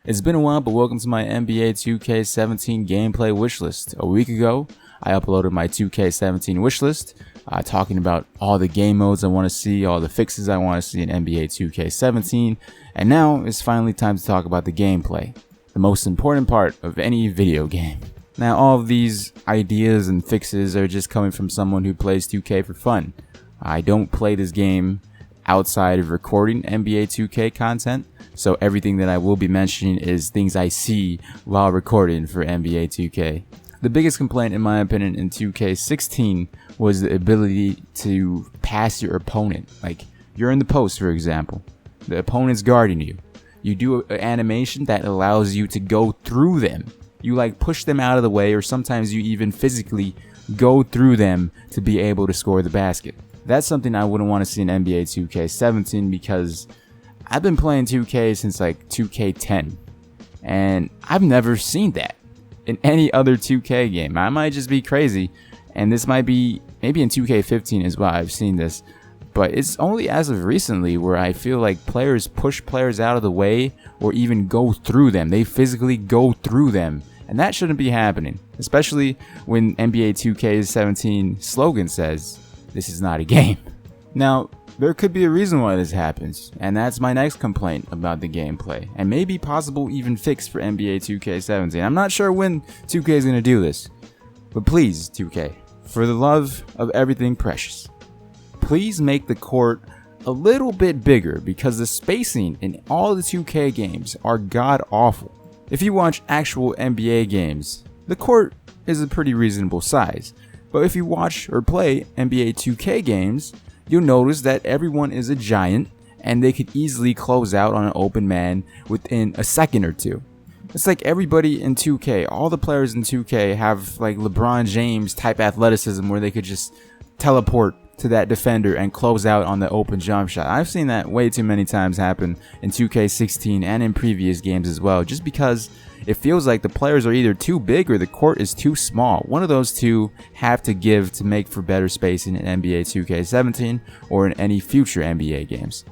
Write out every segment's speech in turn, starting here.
It's been a while, but welcome to my NBA 2K17 gameplay wishlist. A week ago, I uploaded my 2K17 wishlist, talking about all the game modes I want to see, all the fixes I want to see in NBA 2K17, and now it's finally time to talk about the gameplay, the most important part of any video game. Now, all of these ideas and fixes are just coming from someone who plays 2K for fun. I don't play this game outside of recording NBA 2K content, so everything that I will be mentioning is things I see while recording for NBA 2K. The biggest complaint, in my opinion, in 2K16 was the ability to pass your opponent. Like, you're in the post, for example. The opponent's guarding you. You do an animation that allows you to go through them. You like push them out of the way, or sometimes you even physically go through them to be able to score the basket. That's something I wouldn't want to see in NBA 2K17 because I've been playing 2K since like 2K10, and I've never seen that in any other 2K game. I might just be crazy, and this might be maybe in 2K15 as well. I've seen this, but it's only as of recently where I feel like players push players out of the way or even go through them. They physically go through them, and that shouldn't be happening, especially when NBA 2K17 slogan says, "This is not a game." Now, there could be a reason why this happens, and that's my next complaint about the gameplay, and maybe possible even fix for NBA 2K17. I'm not sure when 2K is going to do this, but please, 2K, for the love of everything precious, please make the court a little bit bigger, because the spacing in all the 2K games are god-awful. If you watch actual NBA games, the court is a pretty reasonable size. But if you watch or play NBA 2K games, you'll notice that everyone is a giant and they could easily close out on an open man within a second or two. It's like everybody in 2K, all the players in 2K have like LeBron James type athleticism where they could just teleport to that defender and close out on the open jump shot. I've seen that way too many times happen in 2K16 and in previous games as well, just because it feels like the players are either too big or the court is too small. One of those two have to give to make for better spacing in NBA 2K17 or in any future NBA games.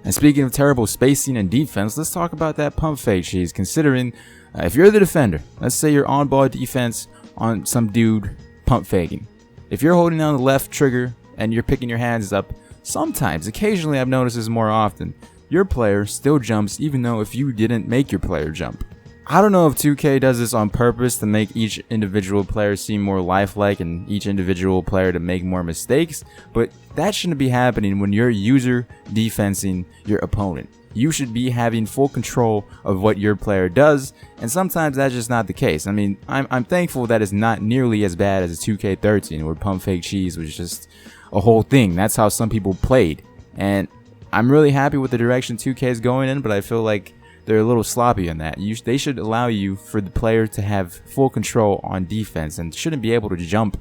And speaking of terrible spacing and defense, let's talk about that pump fake cheese, considering if you're the defender, let's say you're on ball defense on some dude pump faking. If you're holding down the left trigger and you're picking your hands up, sometimes, occasionally I've noticed this more often, your player still jumps even though if you didn't make your player jump. I don't know if 2K does this on purpose to make each individual player seem more lifelike and each individual player to make more mistakes, but that shouldn't be happening when you're user defensing your opponent. You should be having full control of what your player does, and sometimes that's just not the case. I mean, I'm thankful that it's not nearly as bad as 2K13, where pump fake cheese was just a whole thing. That's how some people played, and I'm really happy with the direction 2K is going in, but I feel like they're a little sloppy on that. They should allow you for the player to have full control on defense and shouldn't be able to jump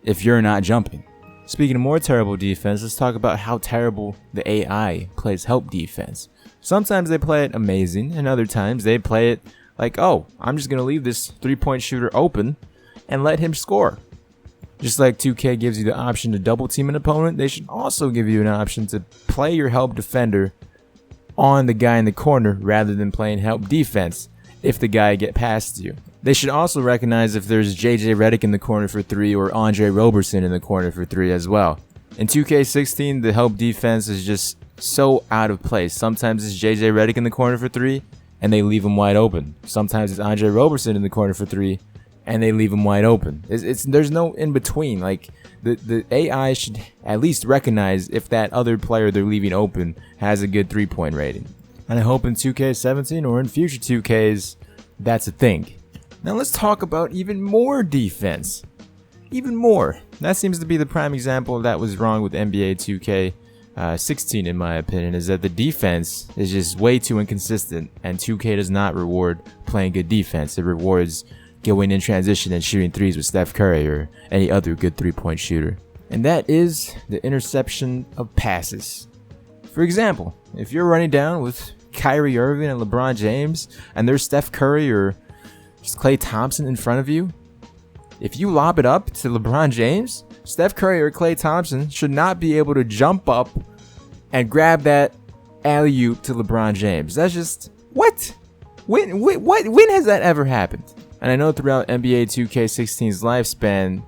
if you're not jumping. Speaking of more terrible defense, let's talk about how terrible the AI plays help defense. Sometimes they play it amazing, and other times they play it like, oh, I'm just going to leave this three-point shooter open and let him score. Just like 2K gives you the option to double team an opponent, they should also give you an option to play your help defender on the guy in the corner rather than playing help defense if the guy get past you. They should also recognize if there's JJ Redick in the corner for 3 or Andre Roberson in the corner for 3 as well. In 2K16, the help defense is just so out of place. Sometimes it's JJ Redick in the corner for 3 and they leave him wide open. Sometimes it's Andre Roberson in the corner for 3 and they leave him wide open. There's no in between. Like the AI should at least recognize if that other player they're leaving open has a good 3-point rating. And I hope in 2K17 or in future 2Ks that's a thing. Now let's talk about even more defense. Even more. That seems to be the prime example of that was wrong with NBA 2K16 in my opinion, is that the defense is just way too inconsistent, and 2K does not reward playing good defense. It rewards going in transition and shooting threes with Steph Curry or any other good 3-point shooter. And that is the interception of passes. For example, if you're running down with Kyrie Irving and LeBron James and there's Steph Curry or just Klay Thompson in front of you, if you lob it up to LeBron James, Steph Curry or Klay Thompson should not be able to jump up and grab that alley-oop to LeBron James. That's just, what? When has that ever happened? And I know throughout NBA 2K16's lifespan,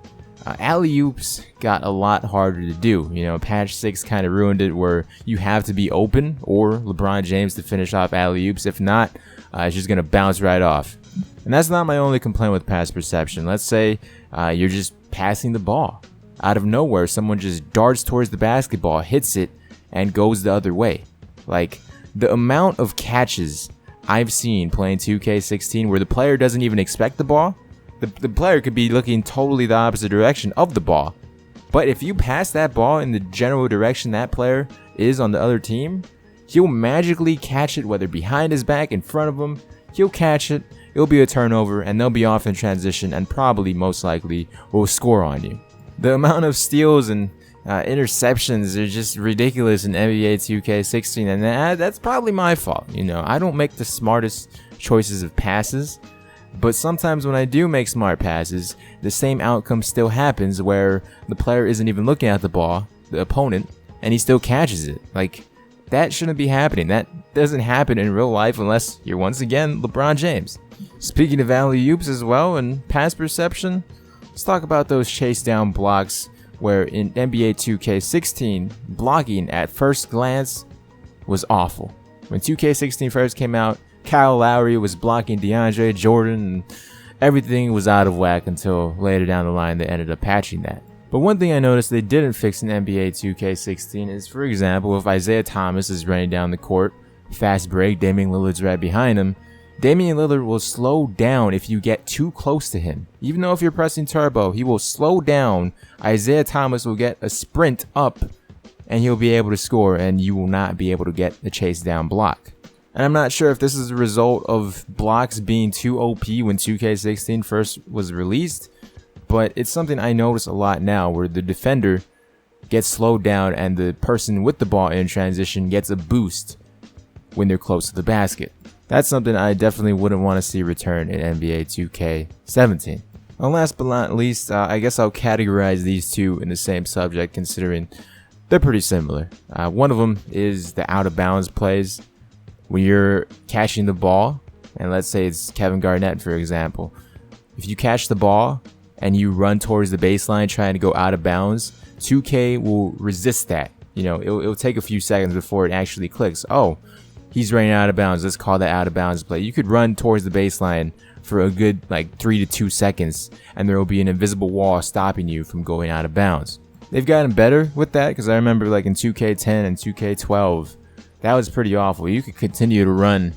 alley-oops got a lot harder to do. You know, patch 6 kind of ruined it, where you have to be open or LeBron James to finish off alley-oops. If not, it's just going to bounce right off. And that's not my only complaint with pass perception. Let's say you're just passing the ball. Out of nowhere, someone just darts towards the basketball, hits it, and goes the other way. Like, the amount of catches I've seen playing 2K16 where the player doesn't even expect the ball. The player could be looking totally the opposite direction of the ball. But if you pass that ball in the general direction that player is on the other team, he'll magically catch it, whether behind his back, in front of him. He'll catch it, it'll be a turnover, and they'll be off in transition and probably, most likely, will score on you. The amount of steals and interceptions are just ridiculous in NBA 2K16, and that's probably my fault. You know, I don't make the smartest choices of passes, but sometimes when I do make smart passes, the same outcome still happens, where the player isn't even looking at the ball, the opponent, and he still catches it. Like, that shouldn't be happening. That doesn't happen in real life unless you're, once again, LeBron James. Speaking of alley-oops as well and pass perception, let's talk about those chase down blocks, where in NBA 2K16, blocking at first glance was awful. When 2K16 first came out, Kyle Lowry was blocking DeAndre Jordan, and everything was out of whack until later down the line they ended up patching that. But one thing I noticed they didn't fix in NBA 2K16 is, for example, if Isaiah Thomas is running down the court, fast break, Damian Lillard's right behind him, Damian Lillard will slow down if you get too close to him. Even though if you're pressing turbo, he will slow down. Isaiah Thomas will get a sprint up, and he'll be able to score, and you will not be able to get the chase down block. And I'm not sure if this is a result of blocks being too OP when 2K16 first was released, but it's something I notice a lot now, where the defender gets slowed down and the person with the ball in transition gets a boost when they're close to the basket. That's something I definitely wouldn't want to see return in NBA 2K17. And last but not least, I guess I'll categorize these two in the same subject, considering they're pretty similar. One of them is the out of bounds plays. When you're catching the ball, and let's say it's Kevin Garnett, for example. If you catch the ball and you run towards the baseline trying to go out of bounds, 2K will resist that. You know, it'll take a few seconds before it actually clicks. Oh, he's running out of bounds. Let's call that out of bounds play. You could run towards the baseline for a good 3 to 2 seconds, and there will be an invisible wall stopping you from going out of bounds. They've gotten better with that, because I remember in 2K10 and 2K12, that was pretty awful. You could continue to run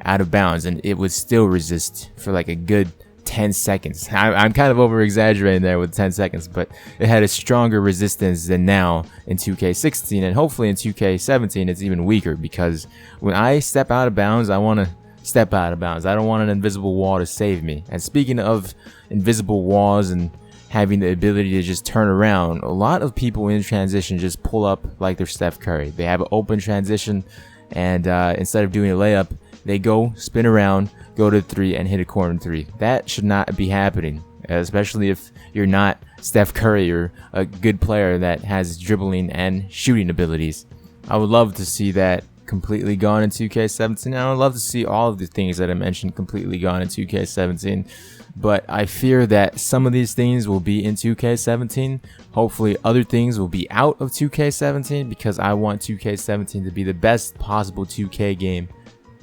out of bounds, and it would still resist for a good 10 seconds. I'm kind of over exaggerating there with 10 seconds, but it had a stronger resistance than now in 2K16, and hopefully in 2K17 it's even weaker, because when I step out of bounds, I want to step out of bounds. I don't want an invisible wall to save me. And speaking of invisible walls and having the ability to just turn around, a lot of people in transition just pull up like they're Steph Curry. They have an open transition, and instead of doing a layup, they go spin around, go to 3, and hit a corner 3. That should not be happening, especially if you're not Steph Curry or a good player that has dribbling and shooting abilities. I would love to see that completely gone in 2K17, and I would love to see all of the things that I mentioned completely gone in 2K17. But I fear that some of these things will be in 2K17. Hopefully other things will be out of 2K17, because I want 2K17 to be the best possible 2K game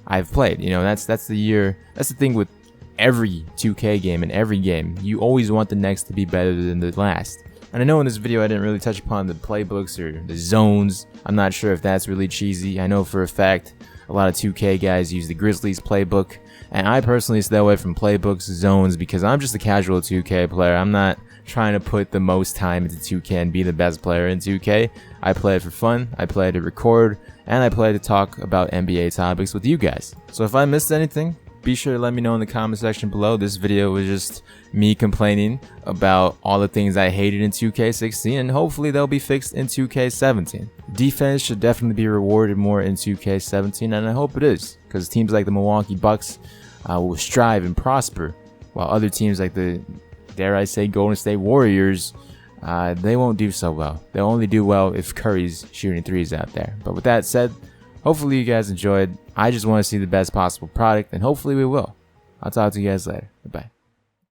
I've played. You know, that's the year. That's the thing with every 2K game and every game. You always want the next to be better than the last. And I know in this video I didn't really touch upon the playbooks or the zones. I'm not sure if that's really cheesy. I know for a fact a lot of 2K guys use the Grizzlies playbook, and I personally stay away from playbooks, zones, because I'm just a casual 2K player. I'm not trying to put the most time into 2K and be the best player in 2K. I play it for fun, I play to record, and I play to talk about NBA topics with you guys. So if I missed anything, be sure to let me know in the comment section below. This video was just me complaining about all the things I hated in 2K16, and hopefully they'll be fixed in 2K17. Defense should definitely be rewarded more in 2K17, and I hope it is, because teams like the Milwaukee Bucks will strive and prosper, while other teams like the, dare I say, Golden State Warriors, they won't do so well. They'll only do well if Curry's shooting threes out there. But with that said, hopefully you guys enjoyed. I just want to see the best possible product, and hopefully we will. I'll talk to you guys later. Bye.